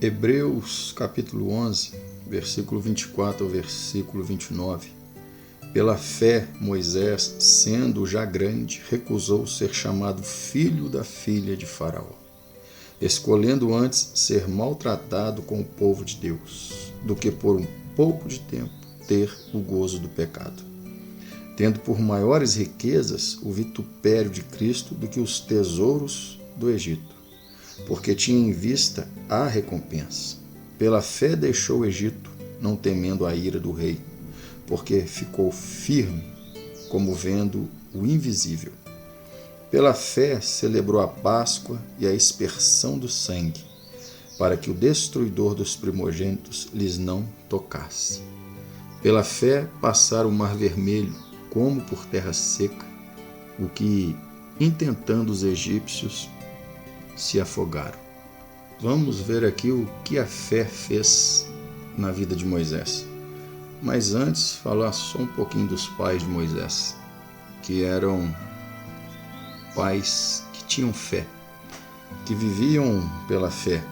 Hebreus capítulo 11, versículo 24 ao versículo 29. Pela fé, Moisés, sendo já grande, recusou ser chamado filho da filha de Faraó, escolhendo antes ser maltratado com o povo de Deus, do que por um pouco de tempo ter o gozo do pecado, tendo por maiores riquezas o vitupério de Cristo do que os tesouros do Egito, porque tinha em vista a recompensa. Pela fé deixou o Egito, não temendo a ira do rei, porque ficou firme, como vendo o invisível. Pela fé celebrou a Páscoa e a expersão do sangue, para que o destruidor dos primogênitos lhes não tocasse. Pela fé passaram o mar vermelho, como por terra seca, o que, intentando os egípcios, se afogaram. Vamos ver aqui o que a fé fez na vida de Moisés. Mas antes, falar só um pouquinho dos pais de Moisés, que eram pais que tinham fé, que viviam pela fé,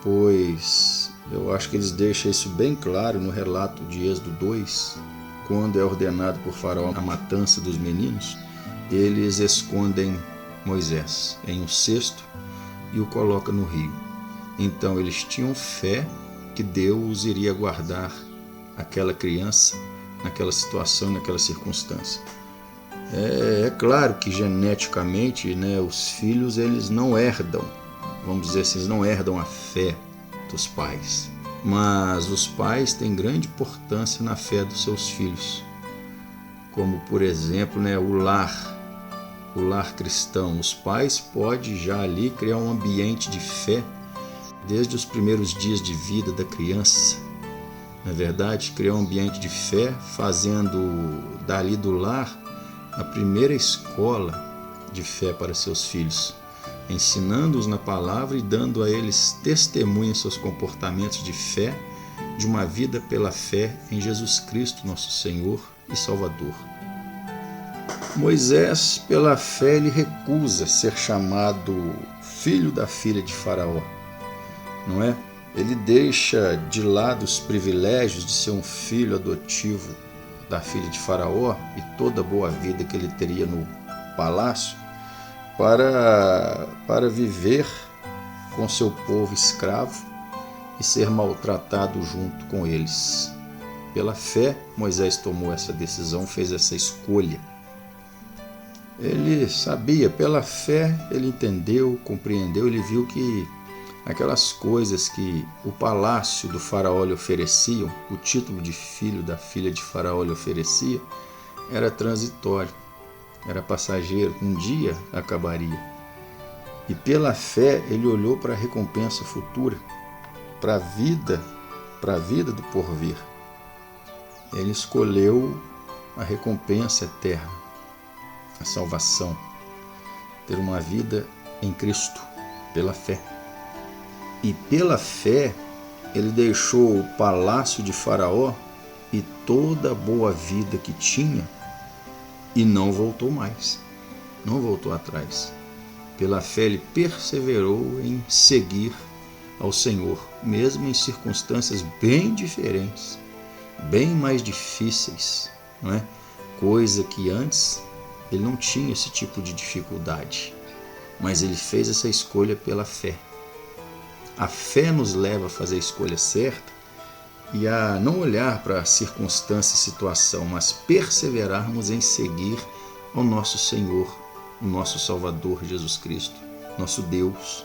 pois eu acho que eles deixam isso bem claro no relato de Êxodo 2, quando é ordenado por Faraó a matança dos meninos, eles escondem Moisés em um cesto e o coloca no rio. Então eles tinham fé que Deus iria guardar aquela criança naquela situação, naquela circunstância. É claro que geneticamente, os filhos eles não herdam, vamos dizer assim, eles não herdam a fé dos pais, mas os pais têm grande importância na fé dos seus filhos, como por exemplo, o lar cristão. Os pais podem já ali criar um ambiente de fé desde os primeiros dias de vida da criança. Na verdade, criar um ambiente de fé, fazendo dali do lar a primeira escola de fé para seus filhos, ensinando-os na palavra e dando a eles testemunho em seus comportamentos de fé, de uma vida pela fé em Jesus Cristo, nosso Senhor e Salvador. Moisés, pela fé, ele recusa ser chamado filho da filha de Faraó, não é? Ele deixa de lado os privilégios de ser um filho adotivo da filha de Faraó e toda a boa vida que ele teria no palácio para viver com seu povo escravo e ser maltratado junto com eles. Pela fé, Moisés tomou essa decisão, fez essa escolha. Ele sabia, pela fé, ele entendeu, compreendeu, ele viu que aquelas coisas que o palácio do faraó lhe oferecia, o título de filho da filha de Faraó lhe oferecia, era transitório, era passageiro, um dia acabaria. E pela fé ele olhou para a recompensa futura, para a vida do porvir. Ele escolheu a recompensa eterna, a salvação, ter uma vida em Cristo, pela fé. E pela fé, ele deixou o palácio de Faraó e toda a boa vida que tinha e não voltou mais, não voltou atrás. Pela fé, ele perseverou em seguir ao Senhor, mesmo em circunstâncias bem diferentes, bem mais difíceis, não é? Coisa que antes ele não tinha esse tipo de dificuldade, mas ele fez essa escolha pela fé. A fé nos leva a fazer a escolha certa e a não olhar para a circunstância e situação, mas perseverarmos em seguir ao nosso Senhor, o nosso Salvador Jesus Cristo, nosso Deus.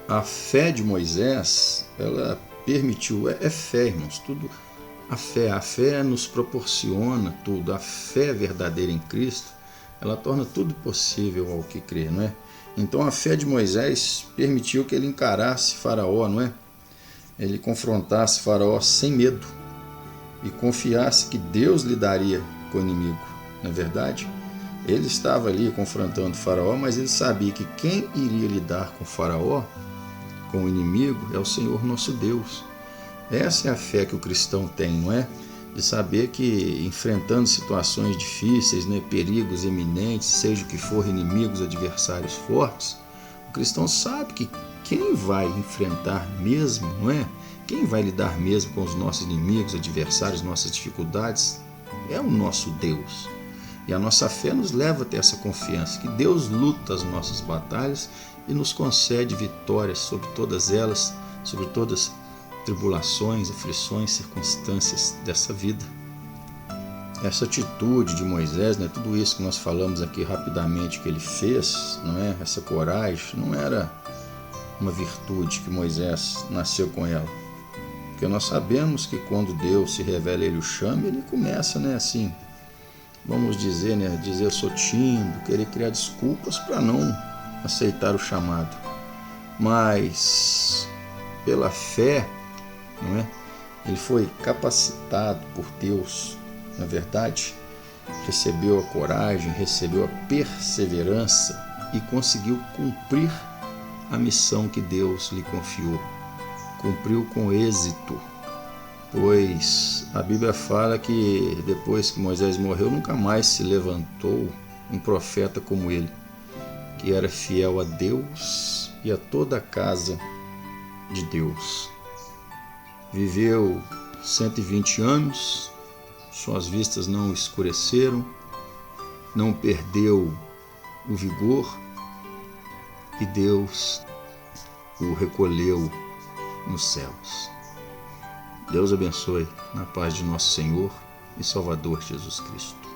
A fé de Moisés, ela permitiu, é fé, irmãos, tudo. A fé nos proporciona tudo. A fé verdadeira em Cristo, ela torna tudo possível ao que crê, não é? Então a fé de Moisés permitiu que ele encarasse Faraó, não é? Ele confrontasse Faraó sem medo e confiasse que Deus lidaria com o inimigo. Na verdade, ele estava ali confrontando Faraó, mas ele sabia que quem iria lidar com Faraó, com o inimigo, é o Senhor nosso Deus. Essa é a fé que o cristão tem, não é? De saber que enfrentando situações difíceis, perigos eminentes, seja o que for, inimigos, adversários fortes, o cristão sabe que quem vai enfrentar mesmo, não é? Quem vai lidar mesmo com os nossos inimigos, adversários, nossas dificuldades? É o nosso Deus. E a nossa fé nos leva a ter essa confiança, que Deus luta as nossas batalhas e nos concede vitórias sobre todas elas, sobre todas as tribulações, aflições, circunstâncias dessa vida. Essa atitude de Moisés, né, tudo isso que nós falamos aqui rapidamente que ele fez, não é? Essa coragem não era uma virtude que Moisés nasceu com ela. Porque nós sabemos que quando Deus se revela, ele o chama, ele começa, né, assim, vamos dizer, né, dizer eu sou tímido, querer criar desculpas para não aceitar o chamado. Mas pela fé, não é? Ele foi capacitado por Deus, na verdade, recebeu a coragem, recebeu a perseverança e conseguiu cumprir a missão que Deus lhe confiou. Cumpriu com êxito, pois a Bíblia fala que depois que Moisés morreu, nunca mais se levantou um profeta como ele, que era fiel a Deus e a toda a casa de Deus. Viveu 120 anos, suas vistas não escureceram, não perdeu o vigor e Deus o recolheu nos céus. Deus abençoe na paz de nosso Senhor e Salvador Jesus Cristo.